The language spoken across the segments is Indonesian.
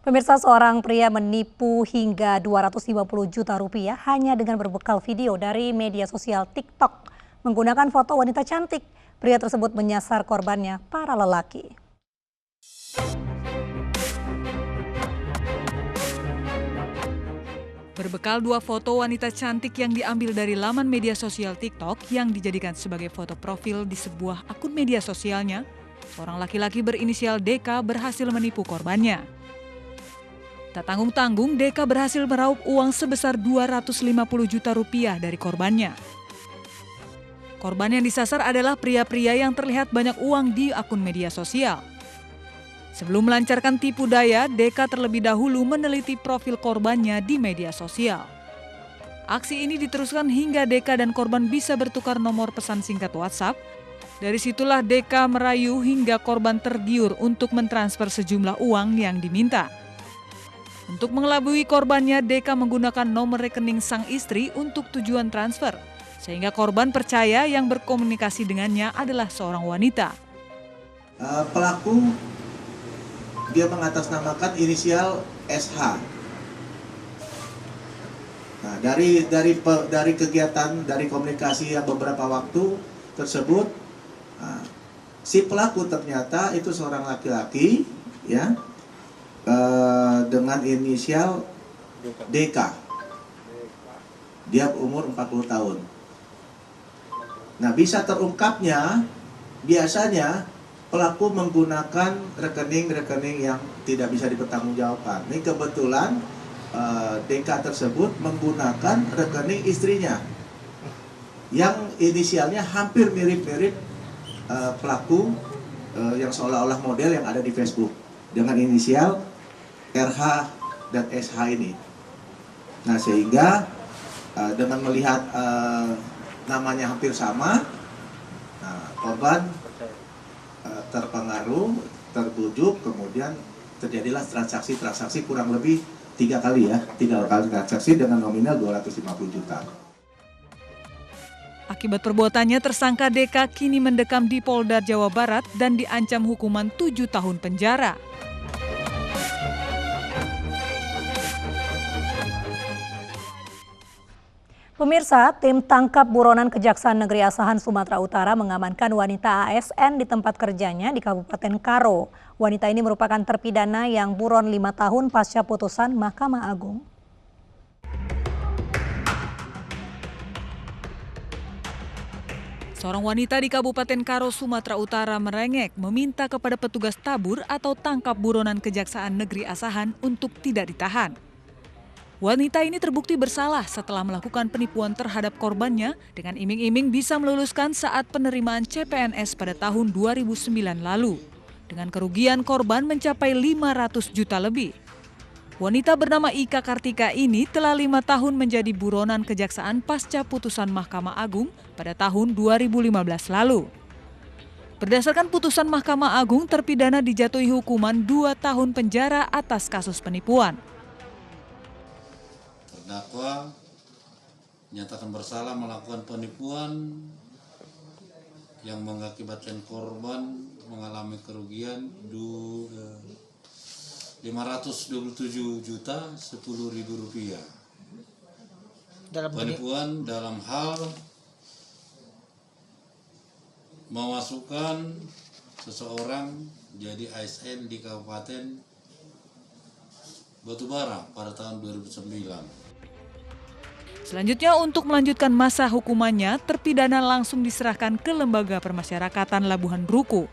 Pemirsa, seorang pria menipu hingga 250 juta rupiah hanya dengan berbekal video dari media sosial TikTok. Menggunakan foto wanita cantik, pria tersebut menyasar korbannya, para lelaki. Berbekal dua foto wanita cantik yang diambil dari laman media sosial TikTok yang dijadikan sebagai foto profil di sebuah akun media sosialnya, seorang laki-laki berinisial DK berhasil menipu korbannya. Tak tanggung-tanggung, DK berhasil meraup uang sebesar 250 juta rupiah dari korbannya. Korban yang disasar adalah pria-pria yang terlihat banyak uang di akun media sosial. Sebelum melancarkan tipu daya, DK terlebih dahulu meneliti profil korbannya di media sosial. Aksi ini diteruskan hingga DK dan korban bisa bertukar nomor pesan singkat WhatsApp. Dari situlah DK merayu hingga korban tergiur untuk mentransfer sejumlah uang yang diminta. Untuk mengelabui korbannya, DK menggunakan nomor rekening sang istri untuk tujuan transfer, sehingga korban percaya yang berkomunikasi dengannya adalah seorang wanita. Pelaku dia mengatasnamakan inisial SH. Nah, dari kegiatan dari komunikasi yang beberapa waktu tersebut, si pelaku ternyata itu seorang laki-laki, ya, dengan inisial DK. Dia umur 40 tahun. Nah, bisa terungkapnya biasanya pelaku menggunakan rekening-rekening yang tidak bisa dipertanggungjawabkan. Ini kebetulan DK tersebut menggunakan rekening istrinya yang inisialnya hampir mirip-mirip pelaku yang seolah-olah model yang ada di Facebook dengan inisial RH dan SH ini. Nah, sehingga dengan melihat namanya hampir sama, korban terpengaruh, terbujuk, kemudian terjadilah transaksi kurang lebih 3 kali transaksi dengan nominal 250 juta. Akibat perbuatannya, tersangka DK kini mendekam di Polda Jawa Barat dan diancam hukuman 7 tahun penjara. Pemirsa, tim tangkap buronan Kejaksaan Negeri Asahan Sumatera Utara mengamankan wanita ASN di tempat kerjanya di Kabupaten Karo. Wanita ini merupakan terpidana yang buron 5 tahun pasca putusan Mahkamah Agung. Seorang wanita di Kabupaten Karo, Sumatera Utara merengek meminta kepada petugas tabur atau tangkap buronan Kejaksaan Negeri Asahan untuk tidak ditahan. Wanita ini terbukti bersalah setelah melakukan penipuan terhadap korbannya dengan iming-iming bisa meluluskan saat penerimaan CPNS pada tahun 2009 lalu. Dengan kerugian korban mencapai 500 juta lebih. Wanita bernama Ika Kartika ini telah 5 tahun menjadi buronan kejaksaan pasca putusan Mahkamah Agung pada tahun 2015 lalu. Berdasarkan putusan Mahkamah Agung, terpidana dijatuhi hukuman 2 tahun penjara atas kasus penipuan. Terdakwa menyatakan bersalah melakukan penipuan yang mengakibatkan korban mengalami kerugian 527 juta 10.000 rupiah. Penipuan dalam hal memasukkan seseorang jadi ASN di Kabupaten Batubara pada tahun 2009. Selanjutnya, untuk melanjutkan masa hukumannya, terpidana langsung diserahkan ke Lembaga Permasyarakatan Labuhan Ruku.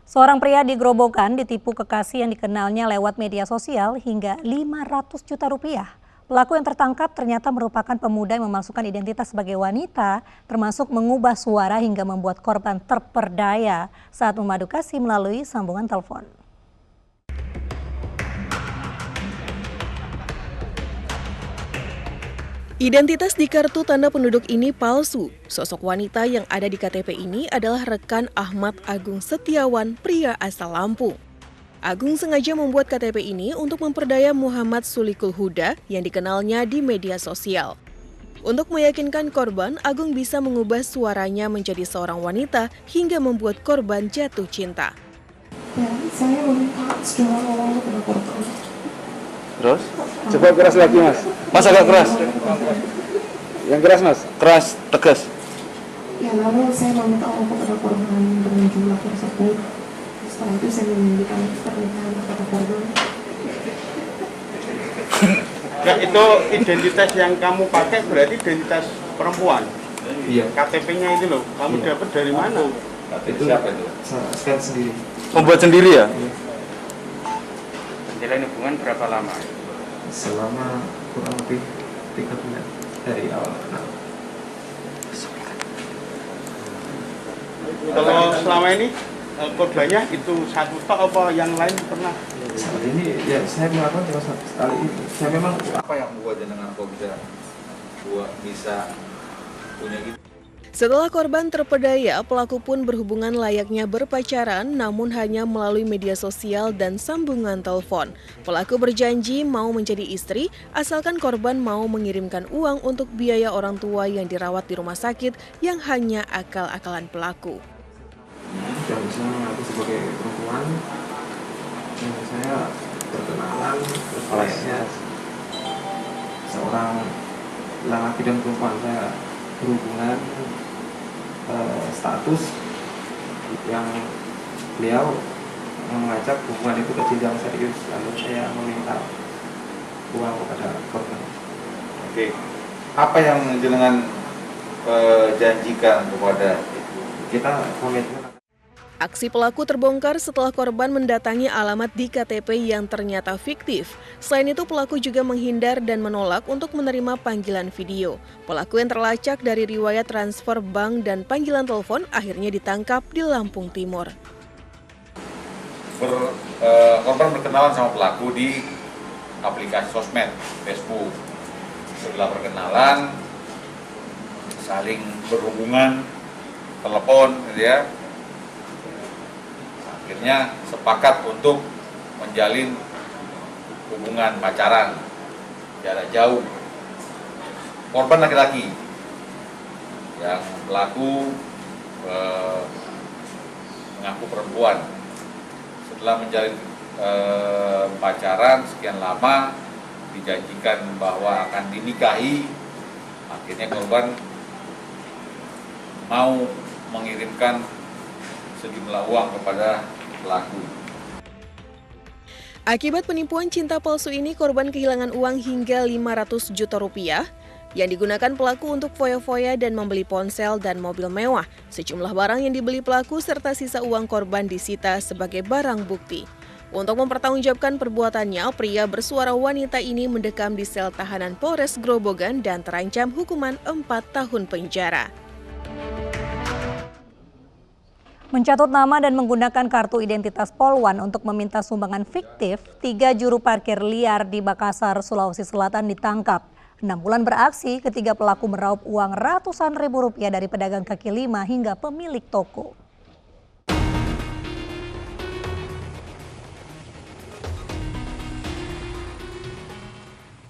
Seorang pria di Grobogan ditipu kekasih yang dikenalnya lewat media sosial hingga 500 juta rupiah. Pelaku yang tertangkap ternyata merupakan pemuda yang memasukkan identitas sebagai wanita, termasuk mengubah suara hingga membuat korban terperdaya saat memadu kasih melalui sambungan telepon. Identitas di kartu tanda penduduk ini palsu. Sosok wanita yang ada di KTP ini adalah rekan Ahmad Agung Setiawan, pria asal Lampung. Agung sengaja membuat KTP ini untuk memperdaya Muhammad Sulikul Huda yang dikenalnya di media sosial. Untuk meyakinkan korban, Agung bisa mengubah suaranya menjadi seorang wanita hingga membuat korban jatuh cinta. Ya, saya meminta segala uang kepada korban. Terus? Coba keras lagi, Mas. Mas agak keras. Yang keras, Mas. Keras, tegas. Ya, lalu saya meminta uang kepada korban dengan jumlah tersebut. Setelah itu saya memberikan pernikahan kepada korban. Ya, itu identitas yang kamu pakai berarti identitas perempuan. Iya. KTP-nya itu loh, kamu dapat dari mana? Itu siapa itu? Saya sendiri. Membuat sendiri ya? Iya. Menjalin hubungan berapa lama? Selama kurang lebih 3 bulan dari awal kenal. Kalau selama ini korbannya itu satu tok apa yang lain pernah? Saat ini ya saya melakukan cuma sekali ini. Saya memang apa yang membuat jenengan kok bisa punya gitu? Setelah korban terpedaya, pelaku pun berhubungan layaknya berpacaran namun hanya melalui media sosial dan sambungan telepon. Pelaku berjanji mau menjadi istri asalkan korban mau mengirimkan uang untuk biaya orang tua yang dirawat di rumah sakit yang hanya akal-akalan pelaku. tidak bisa mengaku sebagai perempuan. Saya berkenalan, terus saya seorang laki dan perempuan, saya berhubungan status yang beliau mengajak hubungan itu ke jenjang serius, lalu saya meminta uang kepada korban. Oke. Apa yang jenengan janjikan kepada kita komitmen? Aksi pelaku terbongkar setelah korban mendatangi alamat di KTP yang ternyata fiktif. Selain itu, pelaku juga menghindar dan menolak untuk menerima panggilan video. Pelaku yang terlacak dari riwayat transfer bank dan panggilan telepon akhirnya ditangkap di Lampung Timur. Korban berkenalan sama pelaku di aplikasi sosmed, Facebook. Setelah berkenalan, saling berhubungan, telepon, gitu ya. Akhirnya sepakat untuk menjalin hubungan pacaran jarak jauh. Korban laki-laki, yang pelaku mengaku perempuan. Setelah menjalin pacaran sekian lama, dijanjikan bahwa akan dinikahi, akhirnya korban mau mengirimkan sejumlah uang kepada pelaku. Akibat penipuan cinta palsu ini, korban kehilangan uang hingga 500 juta rupiah yang digunakan pelaku untuk foya-foya dan membeli ponsel dan mobil mewah. Sejumlah barang yang dibeli pelaku serta sisa uang korban disita sebagai barang bukti. Untuk mempertanggungjawabkan perbuatannya, pria bersuara wanita ini mendekam di sel tahanan Polres Grobogan dan terancam hukuman 4 tahun penjara. Mencatut nama dan menggunakan kartu identitas Polwan untuk meminta sumbangan fiktif, 3 juru parkir liar di Makassar, Sulawesi Selatan ditangkap. 6 bulan beraksi, ketiga pelaku meraup uang ratusan ribu rupiah dari pedagang kaki lima hingga pemilik toko.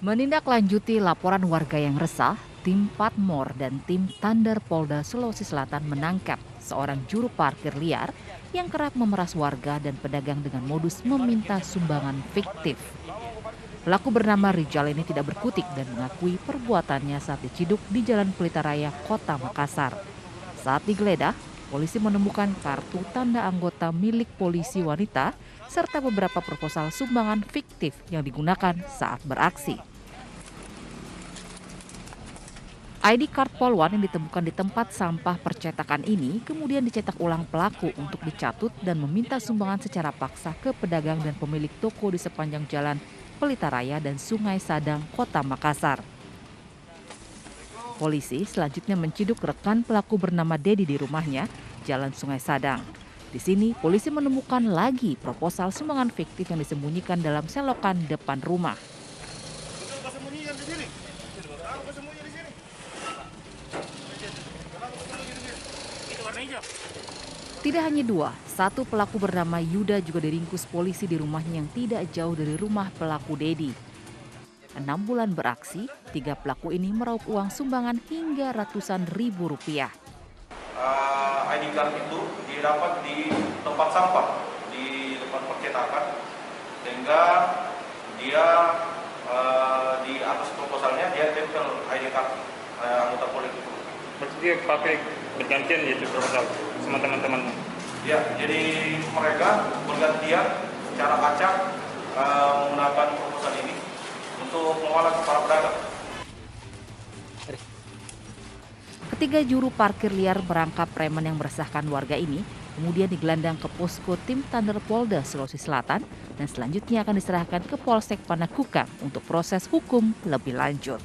Menindaklanjuti laporan warga yang resah, tim Patmor dan tim Tandar Polda Sulawesi Selatan menangkap seorang juru parkir liar yang kerap memeras warga dan pedagang dengan modus meminta sumbangan fiktif. Pelaku bernama Rijal ini tidak berkutik dan mengakui perbuatannya saat diciduk di Jalan Pelita Raya, Kota Makassar. Saat digeledah, polisi menemukan kartu tanda anggota milik polisi wanita serta beberapa proposal sumbangan fiktif yang digunakan saat beraksi. ID card Polwan yang ditemukan di tempat sampah percetakan ini kemudian dicetak ulang pelaku untuk dicatut dan meminta sumbangan secara paksa ke pedagang dan pemilik toko di sepanjang Jalan Pelita Raya dan Sungai Sadang, Kota Makassar. Polisi selanjutnya menciduk rekan pelaku bernama Dedi di rumahnya, Jalan Sungai Sadang. Di sini, polisi menemukan lagi proposal sumbangan fiktif yang disembunyikan dalam selokan depan rumah. Tidak hanya dua, satu pelaku bernama Yuda juga diringkus polisi di rumahnya yang tidak jauh dari rumah pelaku Dedi. 6 bulan beraksi, 3 pelaku ini meraup uang sumbangan hingga ratusan ribu rupiah. ID card itu didapat di tempat sampah, di tempat percetakan, sehingga dia di atas proposalnya dia tempel ID card anggota Polri itu. Berarti dia pakai bergantian gitu proposal sama teman-teman? Ya, jadi mereka bergantian secara acak menggunakan proposal ini untuk mengolah para pedagang. Ketiga juru parkir liar merangkap preman yang meresahkan warga ini, kemudian digelandang ke posko tim Thunder Polda Sulawesi Selatan dan selanjutnya akan diserahkan ke Polsek Panakukang untuk proses hukum lebih lanjut.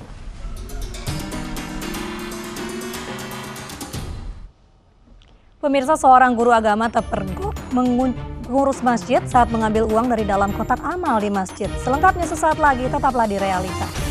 Pemirsa, seorang guru agama terpergok mengurus masjid saat mengambil uang dari dalam kotak amal di masjid. Selengkapnya sesaat lagi, tetaplah di Realita.